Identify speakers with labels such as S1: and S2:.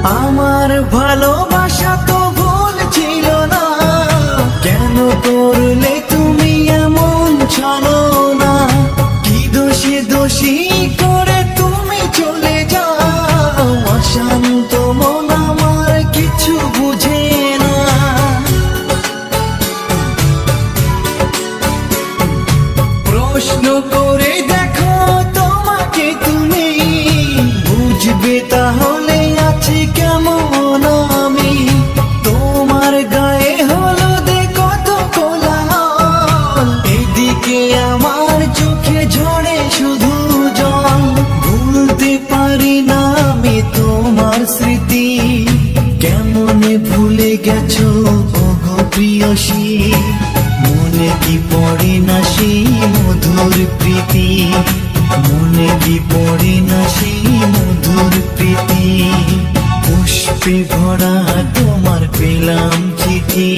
S1: আমার ভালোবাসা তো ভুল ছিল না, কেন করলে তুমি এমন ছলনা? কি দোষে দোষী করে তুমি চলে যাও, অশান্ত মন আমার কিছু বুঝে না। প্রশ্ন করে দেখো তোমাকে তুমি, বুঝবে তাহলে আছি কেমন আমি। তোমার গায়ে হলুদে কত কোলাহল, এদিকে আমার চোখে ঝরে শুধু জল। ভুলতে পারি না আমি তোমার স্মৃতি, কেমনে ভুলে গেছো ওগো প্রিয়সী। মনে কি পড়ে না সেই মধুর প্রীতি, মনে কি পড়ে না সেই মধুর প্রীতি। পুষ্পে ভরা তোমার পেলাম চিঠি।